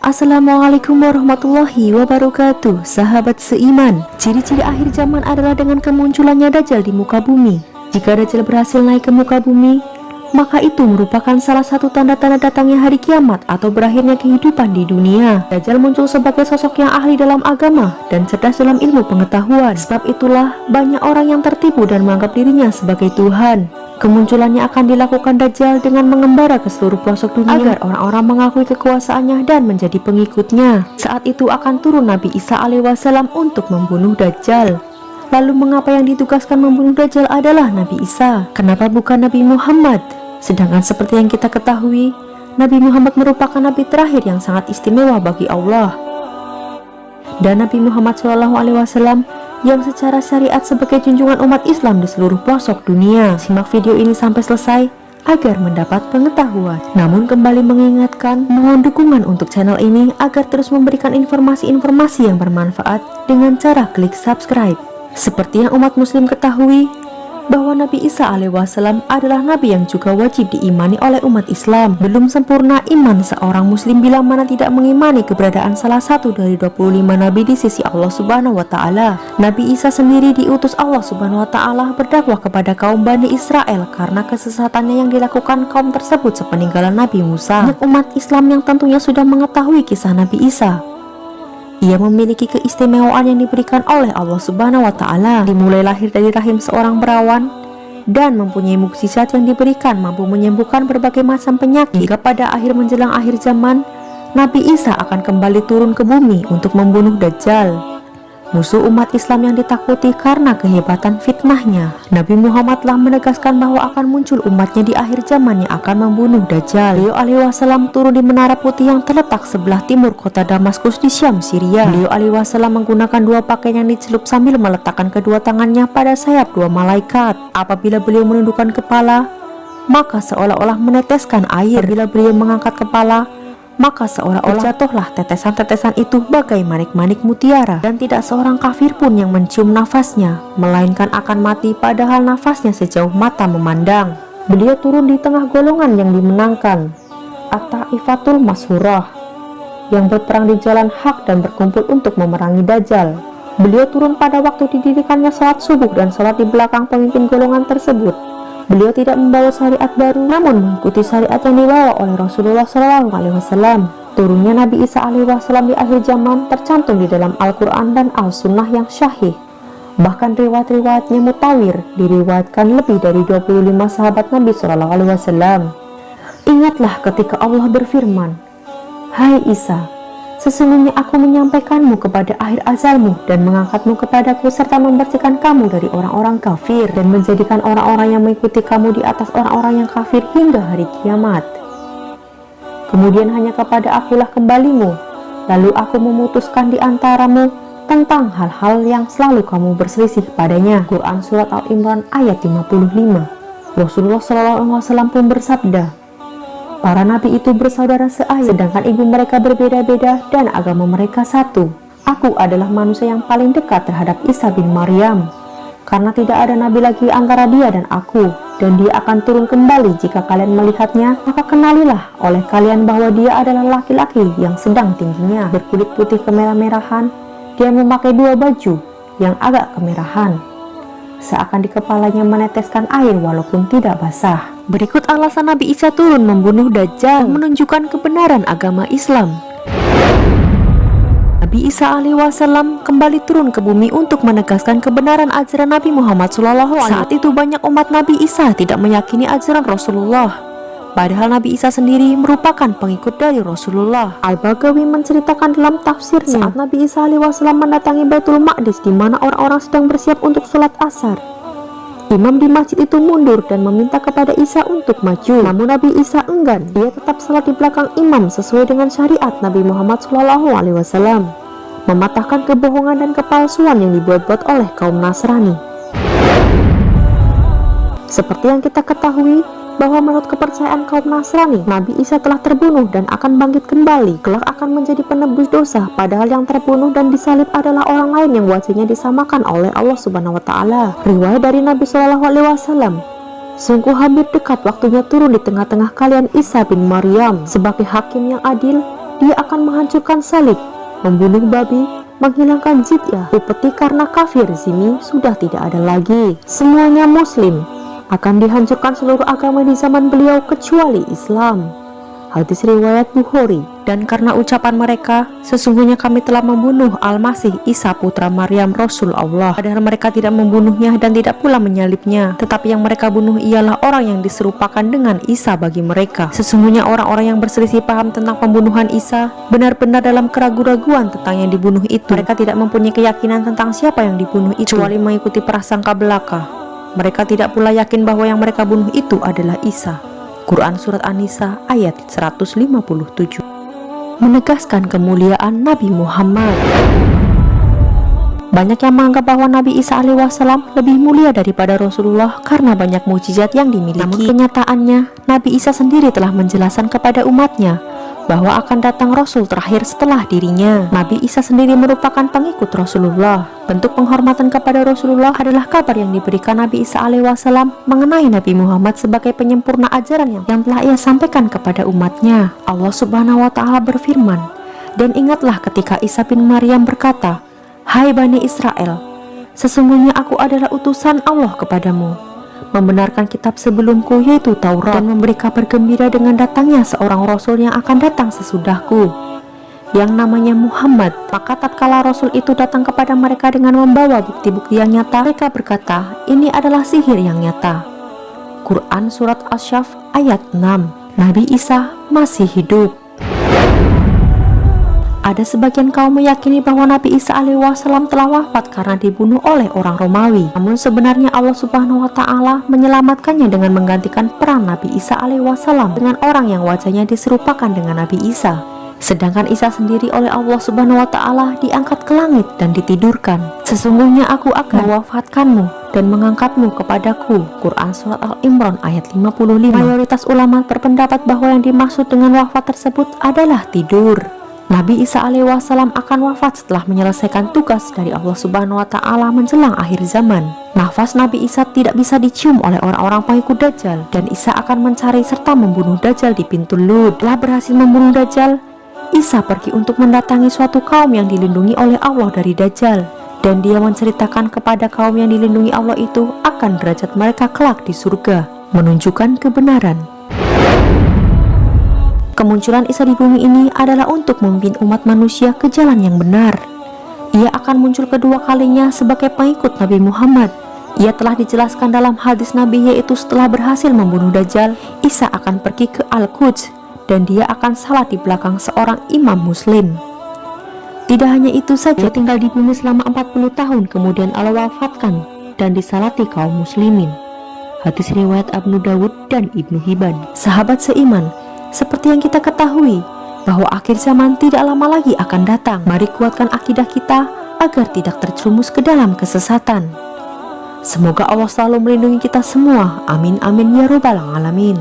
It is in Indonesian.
Assalamualaikum warahmatullahi wabarakatuh. Sahabat seiman, ciri-ciri akhir zaman adalah dengan kemunculannya Dajjal di muka bumi. Jika Dajjal berhasil naik ke muka bumi, maka itu merupakan salah satu tanda-tanda datangnya hari kiamat atau berakhirnya kehidupan di dunia. Dajjal muncul sebagai sosok yang ahli dalam agama dan cerdas dalam ilmu pengetahuan. Sebab itulah banyak orang yang tertipu dan menganggap dirinya sebagai Tuhan. Kemunculannya akan dilakukan Dajjal dengan mengembara ke seluruh pelosok dunia agar orang-orang mengakui kekuasaannya dan menjadi pengikutnya. Saat itu akan turun Nabi Isa alaihissalam untuk membunuh Dajjal. Lalu mengapa yang ditugaskan membunuh Dajjal adalah Nabi Isa? Kenapa bukan Nabi Muhammad? Sedangkan seperti yang kita ketahui, Nabi Muhammad merupakan Nabi terakhir yang sangat istimewa bagi Allah. Dan Nabi Muhammad SAW yang secara syariat sebagai junjungan umat Islam di seluruh pelosok dunia. Simak video ini sampai selesai agar mendapat pengetahuan. Namun kembali mengingatkan, mohon dukungan untuk channel ini agar terus memberikan informasi-informasi yang bermanfaat dengan cara klik subscribe. Seperti yang umat muslim ketahui, bahwa Nabi Isa alaihissalam adalah Nabi yang juga wajib diimani oleh umat Islam. Belum sempurna iman seorang muslim bila mana tidak mengimani keberadaan salah satu dari 25 Nabi di sisi Allah Subhanahu wa Ta'ala. Nabi Isa sendiri diutus Allah Subhanahu wa Ta'ala berdakwah kepada kaum Bani Israel karena kesesatannya yang dilakukan kaum tersebut sepeninggalan Nabi Musa. Banyak umat Islam yang tentunya sudah mengetahui kisah Nabi Isa. Ia memiliki keistimewaan yang diberikan oleh Allah Subhanahu wa Ta'ala. Dimulai lahir dari rahim seorang perawan dan mempunyai mukjizat yang diberikan mampu menyembuhkan berbagai macam penyakit. Hingga pada akhir menjelang akhir zaman, Nabi Isa akan kembali turun ke bumi untuk membunuh Dajjal, musuh umat Islam yang ditakuti karena kehebatan fitnahnya. Nabi Muhammad telah menegaskan bahwa akan muncul umatnya di akhir zaman yang akan membunuh Dajjal. Beliau alaihissalam turun di menara putih yang terletak sebelah timur kota Damaskus di Syam, Syria. Beliau alaihissalam menggunakan dua pakaian yang dicelup sambil meletakkan kedua tangannya pada sayap dua malaikat. Apabila beliau menundukkan kepala, maka seolah-olah meneteskan air. Apabila beliau mengangkat kepala, maka seolah-olah jatuhlah tetesan-tetesan itu bagai manik-manik mutiara. Dan tidak seorang kafir pun yang mencium nafasnya, melainkan akan mati padahal nafasnya sejauh mata memandang. Beliau turun di tengah golongan yang dimenangkan, At-Taifatul Masyhurah, yang berperang di jalan hak dan berkumpul untuk memerangi Dajjal. Beliau turun pada waktu didirikannya sholat subuh dan sholat di belakang pemimpin golongan tersebut. Beliau tidak membawa syariat baru, namun mengikuti syariat yang dibawa oleh Rasulullah SAW. Turunnya Nabi Isa alaihissalam di akhir zaman tercantum di dalam Al-Quran dan Al-Sunnah yang syahih. Bahkan riwayat-riwayatnya mutawir, diriwayatkan lebih dari 25 sahabat Nabi SAW. Ingatlah ketika Allah berfirman, "Hai Isa, sesungguhnya aku menyampaikanmu kepada akhir ajalmu dan mengangkatmu kepadaku serta membersihkan kamu dari orang-orang kafir dan menjadikan orang-orang yang mengikuti kamu di atas orang-orang yang kafir hingga hari kiamat. Kemudian hanya kepada akulah kembalimu, lalu aku memutuskan di antaramu tentang hal-hal yang selalu kamu berselisih padanya." Quran Surat Al-Imran ayat 55. Rasulullah SAW pun bersabda, "Para nabi itu bersaudara seayah, sedangkan ibu mereka berbeda-beda dan agama mereka satu. Aku adalah manusia yang paling dekat terhadap Isa bin Maryam, karena tidak ada nabi lagi antara dia dan aku, dan dia akan turun kembali jika kalian melihatnya, maka kenalilah oleh kalian bahwa dia adalah laki-laki yang sedang tingginya, berkulit putih kemerah-merahan. Dia memakai dua baju yang agak kemerahan, seakan di kepalanya meneteskan air walaupun tidak basah." Berikut alasan Nabi Isa turun membunuh Dajjal, menunjukkan kebenaran agama Islam. Nabi Isa alaihissalam kembali turun ke bumi untuk menegaskan kebenaran ajaran Nabi Muhammad SAW. Saat itu banyak umat Nabi Isa tidak meyakini ajaran Rasulullah, padahal Nabi Isa sendiri merupakan pengikut dari Rasulullah. Al-Baghawi menceritakan dalam tafsirnya, saat Nabi Isa alaihissalam mendatangi Baitul Maqdis di mana orang-orang sedang bersiap untuk sholat asar, imam di masjid itu mundur dan meminta kepada Isa untuk maju. Namun Nabi Isa enggan. Dia tetap salat di belakang imam sesuai dengan syariat Nabi Muhammad SAW, mematahkan kebohongan dan kepalsuan yang dibuat-buat oleh kaum Nasrani. Seperti yang kita ketahui, bahwa menurut kepercayaan kaum Nasrani, Nabi Isa telah terbunuh dan akan bangkit kembali, kelak akan menjadi penebus dosa, padahal yang terbunuh dan disalib adalah orang lain yang wajahnya disamakan oleh Allah Subhanahu wa Ta'ala. Riwayat dari Nabi SAW, sungguh hampir dekat waktunya turun di tengah-tengah kalian Isa bin Maryam sebagai hakim yang adil Dia akan menghancurkan salib, membunuh babi, menghilangkan jizyah, upeti karena kafir zimmi sudah tidak ada lagi. Semuanya muslim. Akan dihancurkan seluruh agama di zaman beliau kecuali Islam. Hadis riwayat Bukhari. Dan karena ucapan mereka, sesungguhnya kami telah membunuh Al-Masih Isa putra Maryam Rasul Allah. Padahal mereka tidak membunuhnya dan tidak pula menyalibnya, tetapi yang mereka bunuh ialah orang yang diserupakan dengan Isa bagi mereka. Sesungguhnya orang-orang yang berselisih paham tentang pembunuhan Isa benar-benar dalam keraguan-raguan tentang yang dibunuh itu. Mereka tidak mempunyai keyakinan tentang siapa yang dibunuh itu, kecuali mengikuti prasangka belaka. Mereka tidak pula yakin bahwa yang mereka bunuh itu adalah Isa. Quran Surat An-Nisa ayat 157 menegaskan kemuliaan Nabi Muhammad. Banyak yang menganggap bahwa Nabi Isa alaihissalam lebih mulia daripada Rasulullah karena banyak mukjizat yang dimiliki. Namun kenyataannya, Nabi Isa sendiri telah menjelaskan kepada umatnya bahwa akan datang Rasul terakhir setelah dirinya. Nabi Isa sendiri merupakan pengikut Rasulullah. Bentuk penghormatan kepada Rasulullah adalah kabar yang diberikan Nabi Isa alaihissalam mengenai Nabi Muhammad sebagai penyempurna ajaran yang telah ia sampaikan kepada umatnya. Allah Subhanahu wa Ta'ala berfirman, "Dan ingatlah ketika Isa bin Maryam berkata, 'Hai Bani Israel, sesungguhnya aku adalah utusan Allah kepadamu, membenarkan kitab sebelumku yaitu Taurat, dan memberi kabar gembira dengan datangnya seorang Rasul yang akan datang sesudahku, yang namanya Muhammad.' Maka tatkala Rasul itu datang kepada mereka dengan membawa bukti-bukti yang nyata, mereka berkata, 'Ini adalah sihir yang nyata.'" Quran Surat Asy-Syaff ayat 6. Nabi Isa masih hidup. Ada sebagian kaum meyakini bahwa Nabi Isa alaihissalam telah wafat karena dibunuh oleh orang Romawi. Namun sebenarnya Allah Subhanahu wa Ta'ala menyelamatkannya dengan menggantikan peran Nabi Isa alaihissalam dengan orang yang wajahnya diserupakan dengan Nabi Isa. Sedangkan Isa sendiri oleh Allah Subhanahu wa Ta'ala diangkat ke langit dan ditidurkan. "Sesungguhnya aku akan mewafatkanmu dan mengangkatmu kepadaku." Quran Surat Al-Imran ayat 55. Mayoritas ulama berpendapat bahwa yang dimaksud dengan wafat tersebut adalah tidur. Nabi Isa alaihissalam akan wafat setelah menyelesaikan tugas dari Allah Subhanahu wa Ta'ala menjelang akhir zaman. Nafas Nabi Isa tidak bisa dicium oleh orang-orang pengikut Dajjal, dan Isa akan mencari serta membunuh Dajjal di pintu Lud. Setelah berhasil membunuh Dajjal, Isa pergi untuk mendatangi suatu kaum yang dilindungi oleh Allah dari Dajjal, dan dia menceritakan kepada kaum yang dilindungi Allah itu akan derajat mereka kelak di surga, menunjukkan kebenaran. Kemunculan Isa di bumi ini adalah untuk memimpin umat manusia ke jalan yang benar. Ia akan muncul kedua kalinya sebagai pengikut Nabi Muhammad. Ia telah dijelaskan dalam hadis Nabi, yaitu setelah berhasil membunuh Dajjal, Isa akan pergi ke Al-Quds dan dia akan salat di belakang seorang imam muslim. Tidak hanya itu saja, dia tinggal di bumi selama 40 tahun kemudian Allah wafatkan dan disalati kaum muslimin. Hadis riwayat Abu Dawud dan Ibnu Hibban. Sahabat seiman, seperti yang kita ketahui bahwa akhir zaman tidak lama lagi akan datang. Mari kuatkan akidah kita agar tidak terjerumus ke dalam kesesatan. Semoga Allah selalu melindungi kita semua. Amin amin ya robbal alamin.